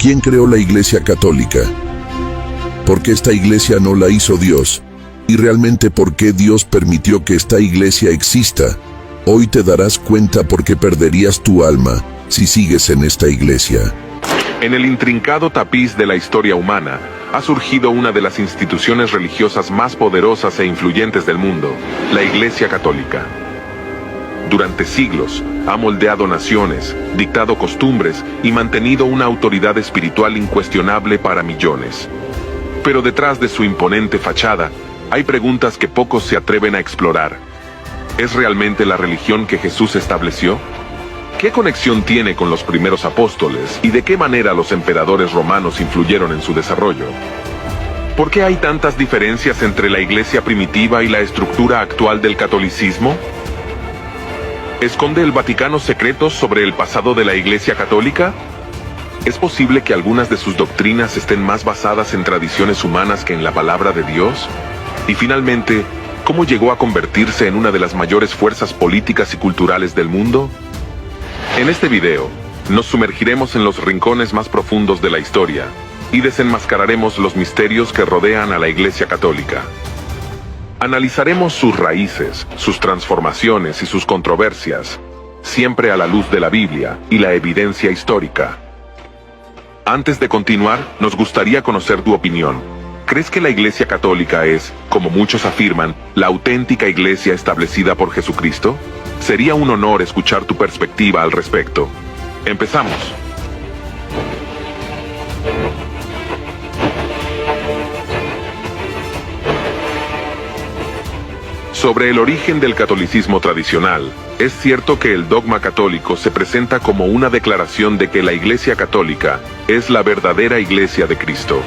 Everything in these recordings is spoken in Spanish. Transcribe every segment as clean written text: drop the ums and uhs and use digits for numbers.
¿Quién creó la Iglesia Católica? ¿Por qué esta iglesia no la hizo Dios? Y realmente, ¿por qué Dios permitió que esta iglesia exista? Hoy te darás cuenta por qué perderías tu alma si sigues en esta iglesia. En el intrincado tapiz de la historia humana, ha surgido una de las instituciones religiosas más poderosas e influyentes del mundo, la Iglesia Católica. Durante siglos, ha moldeado naciones, dictado costumbres y mantenido una autoridad espiritual incuestionable para millones. Pero detrás de su imponente fachada, hay preguntas que pocos se atreven a explorar. ¿Es realmente la religión que Jesús estableció? ¿Qué conexión tiene con los primeros apóstoles y de qué manera los emperadores romanos influyeron en su desarrollo? ¿Por qué hay tantas diferencias entre la iglesia primitiva y la estructura actual del catolicismo? ¿Esconde el Vaticano secretos sobre el pasado de la Iglesia Católica? ¿Es posible que algunas de sus doctrinas estén más basadas en tradiciones humanas que en la palabra de Dios? Y finalmente, ¿cómo llegó a convertirse en una de las mayores fuerzas políticas y culturales del mundo? En este video, nos sumergiremos en los rincones más profundos de la historia y desenmascararemos los misterios que rodean a la Iglesia Católica. Analizaremos sus raíces, sus transformaciones y sus controversias, siempre a la luz de la Biblia y la evidencia histórica. Antes de continuar, nos gustaría conocer tu opinión. ¿Crees que la Iglesia Católica es, como muchos afirman, la auténtica iglesia establecida por Jesucristo? Sería un honor escuchar tu perspectiva al respecto. Empezamos. Sobre el origen del catolicismo tradicional, es cierto que el dogma católico se presenta como una declaración de que la Iglesia Católica es la verdadera Iglesia de Cristo.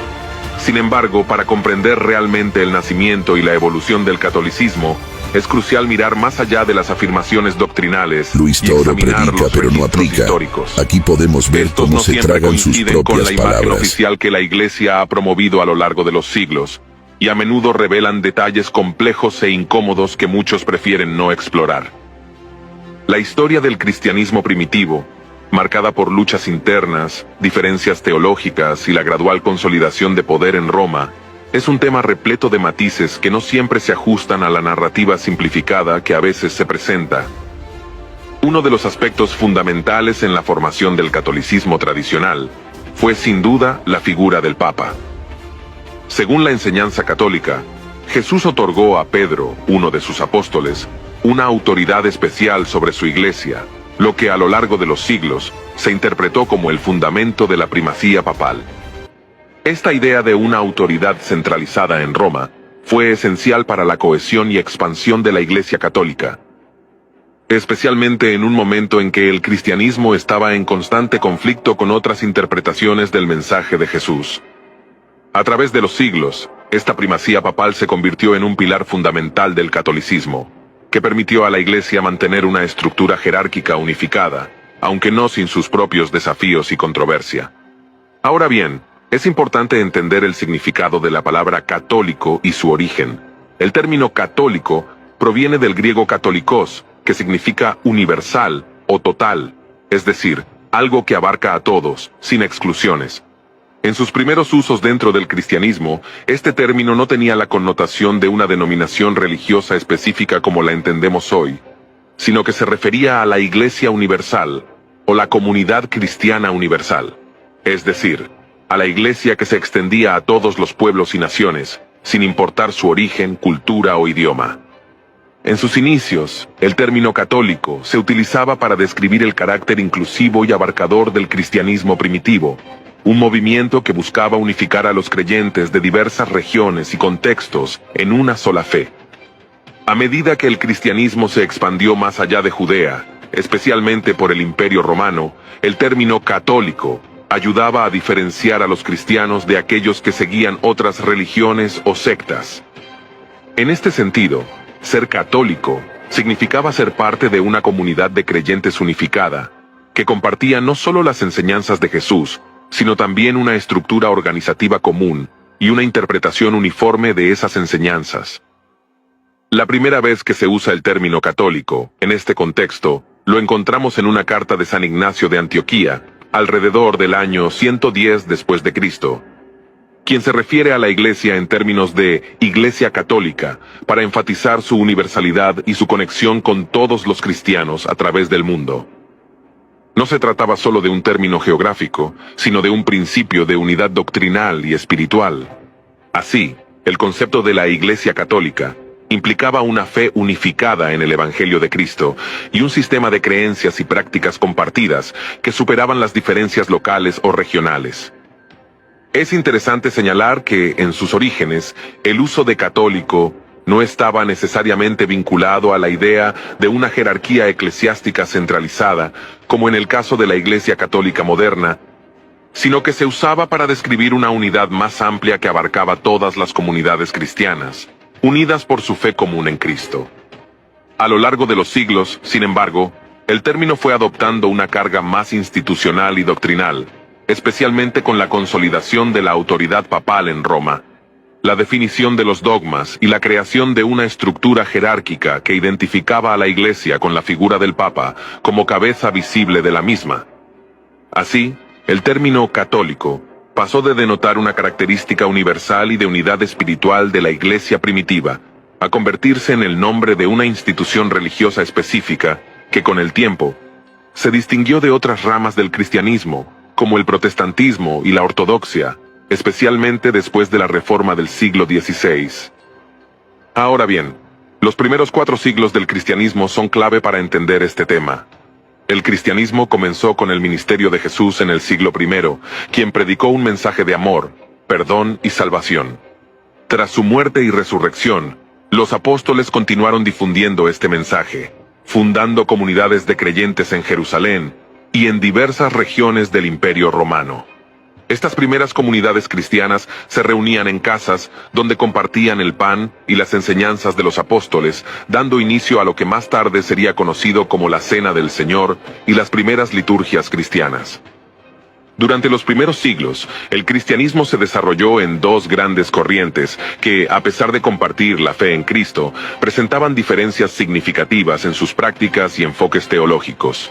Sin embargo, para comprender realmente el nacimiento y la evolución del catolicismo, es crucial mirar más allá de las afirmaciones doctrinales Luis y Toro examinar predica, los pero no registros aplica. históricos. Aquí podemos ver Estos cómo no se siempre tragan sus coinciden con la propias imagen palabras. oficial que la Iglesia ha promovido a lo largo de los siglos, y a menudo revelan detalles complejos e incómodos que muchos prefieren no explorar. La historia del cristianismo primitivo, marcada por luchas internas, diferencias teológicas y la gradual consolidación de poder en Roma, es un tema repleto de matices que no siempre se ajustan a la narrativa simplificada que a veces se presenta. Uno de los aspectos fundamentales en la formación del catolicismo tradicional fue sin duda la figura del Papa. Según la enseñanza católica, Jesús otorgó a Pedro, uno de sus apóstoles, una autoridad especial sobre su iglesia, lo que a lo largo de los siglos se interpretó como el fundamento de la primacía papal. Esta idea de una autoridad centralizada en Roma fue esencial para la cohesión y expansión de la Iglesia Católica, especialmente en un momento en que el cristianismo estaba en constante conflicto con otras interpretaciones del mensaje de Jesús. A través de los siglos, esta primacía papal se convirtió en un pilar fundamental del catolicismo, que permitió a la Iglesia mantener una estructura jerárquica unificada, aunque no sin sus propios desafíos y controversia. Ahora bien, es importante entender el significado de la palabra católico y su origen. El término católico proviene del griego katolikos, que significa universal o total, es decir, algo que abarca a todos, sin exclusiones. En sus primeros usos dentro del cristianismo, este término no tenía la connotación de una denominación religiosa específica como la entendemos hoy, sino que se refería a la Iglesia Universal, o la Comunidad Cristiana Universal, es decir, a la Iglesia que se extendía a todos los pueblos y naciones, sin importar su origen, cultura o idioma. En sus inicios, el término católico se utilizaba para describir el carácter inclusivo y abarcador del cristianismo primitivo, un movimiento que buscaba unificar a los creyentes de diversas regiones y contextos en una sola fe. A medida que el cristianismo se expandió más allá de Judea, especialmente por el Imperio Romano, el término católico ayudaba a diferenciar a los cristianos de aquellos que seguían otras religiones o sectas. En este sentido, ser católico significaba ser parte de una comunidad de creyentes unificada, que compartía no solo las enseñanzas de Jesús, sino también una estructura organizativa común y una interpretación uniforme de esas enseñanzas. La primera vez que se usa el término católico, en este contexto, lo encontramos en una carta de San Ignacio de Antioquía, alrededor del año 110 después de Cristo, quien se refiere a la Iglesia en términos de Iglesia Católica, para enfatizar su universalidad y su conexión con todos los cristianos a través del mundo. No se trataba solo de un término geográfico, sino de un principio de unidad doctrinal y espiritual. Así, el concepto de la Iglesia Católica implicaba una fe unificada en el Evangelio de Cristo y un sistema de creencias y prácticas compartidas que superaban las diferencias locales o regionales. Es interesante señalar que, en sus orígenes, el uso de católico no estaba necesariamente vinculado a la idea de una jerarquía eclesiástica centralizada, como en el caso de la Iglesia Católica moderna, sino que se usaba para describir una unidad más amplia que abarcaba todas las comunidades cristianas, unidas por su fe común en Cristo. A lo largo de los siglos, sin embargo, el término fue adoptando una carga más institucional y doctrinal, especialmente con la consolidación de la autoridad papal en Roma, la definición de los dogmas y la creación de una estructura jerárquica que identificaba a la Iglesia con la figura del Papa como cabeza visible de la misma. Así, el término católico pasó de denotar una característica universal y de unidad espiritual de la Iglesia primitiva, a convertirse en el nombre de una institución religiosa específica que con el tiempo se distinguió de otras ramas del cristianismo, como el protestantismo y la ortodoxia, especialmente después de la Reforma del siglo XVI. Ahora bien, los primeros 4 siglos del cristianismo son clave para entender este tema. El cristianismo comenzó con el ministerio de Jesús en el siglo I, quien predicó un mensaje de amor, perdón y salvación. Tras su muerte y resurrección, los apóstoles continuaron difundiendo este mensaje, fundando comunidades de creyentes en Jerusalén y en diversas regiones del Imperio Romano. Estas primeras comunidades cristianas se reunían en casas donde compartían el pan y las enseñanzas de los apóstoles, dando inicio a lo que más tarde sería conocido como la Cena del Señor y las primeras liturgias cristianas. Durante los primeros siglos, el cristianismo se desarrolló en 2 grandes corrientes que, a pesar de compartir la fe en Cristo, presentaban diferencias significativas en sus prácticas y enfoques teológicos.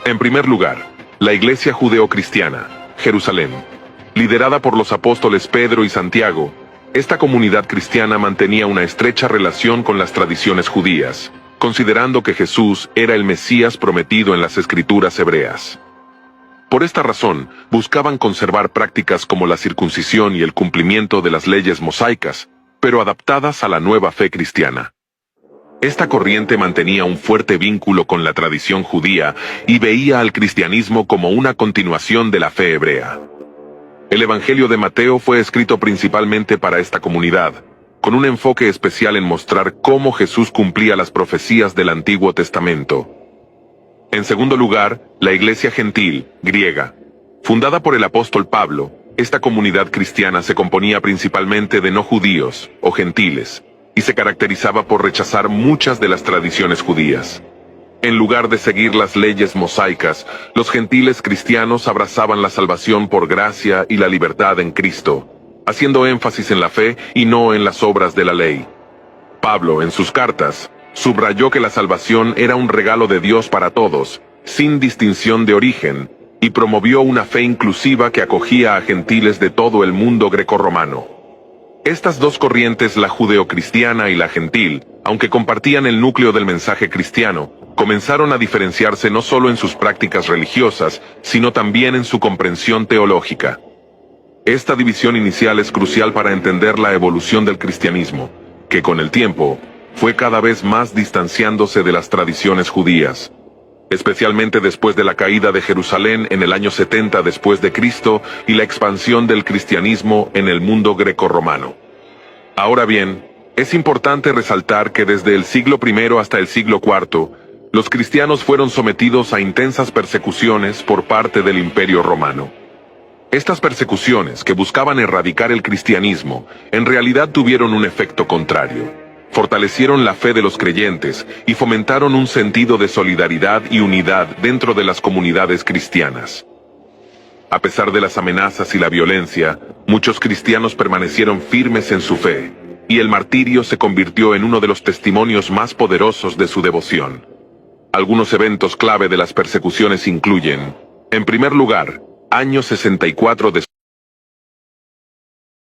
En primer lugar, la Iglesia Judeocristiana, Jerusalén. Liderada por los apóstoles Pedro y Santiago, esta comunidad cristiana mantenía una estrecha relación con las tradiciones judías, considerando que Jesús era el Mesías prometido en las Escrituras hebreas. Por esta razón, buscaban conservar prácticas como la circuncisión y el cumplimiento de las leyes mosaicas, pero adaptadas a la nueva fe cristiana. Esta corriente mantenía un fuerte vínculo con la tradición judía y veía al cristianismo como una continuación de la fe hebrea. El Evangelio de Mateo fue escrito principalmente para esta comunidad, con un enfoque especial en mostrar cómo Jesús cumplía las profecías del Antiguo Testamento. En segundo lugar, la Iglesia Gentil, griega. Fundada por el apóstol Pablo, esta comunidad cristiana se componía principalmente de no judíos o gentiles, y se caracterizaba por rechazar muchas de las tradiciones judías. En lugar de seguir las leyes mosaicas, los gentiles cristianos abrazaban la salvación por gracia y la libertad en Cristo, haciendo énfasis en la fe y no en las obras de la ley. Pablo, en sus cartas, subrayó que la salvación era un regalo de Dios para todos, sin distinción de origen, y promovió una fe inclusiva que acogía a gentiles de todo el mundo grecorromano. Estas 2 corrientes, la judeocristiana y la gentil, aunque compartían el núcleo del mensaje cristiano, comenzaron a diferenciarse no solo en sus prácticas religiosas, sino también en su comprensión teológica. Esta división inicial es crucial para entender la evolución del cristianismo, que con el tiempo fue cada vez más distanciándose de las tradiciones judías, especialmente después de la caída de Jerusalén en el año 70 después de Cristo y la expansión del cristianismo en el mundo grecorromano. Ahora bien, es importante resaltar que desde el siglo I hasta el siglo IV, los cristianos fueron sometidos a intensas persecuciones por parte del Imperio Romano. Estas persecuciones, que buscaban erradicar el cristianismo, en realidad tuvieron un efecto contrario. Fortalecieron la fe de los creyentes y fomentaron un sentido de solidaridad y unidad dentro de las comunidades cristianas. A pesar de las amenazas y la violencia, muchos cristianos permanecieron firmes en su fe, y el martirio se convirtió en uno de los testimonios más poderosos de su devoción. Algunos eventos clave de las persecuciones incluyen En primer lugar, año 64 después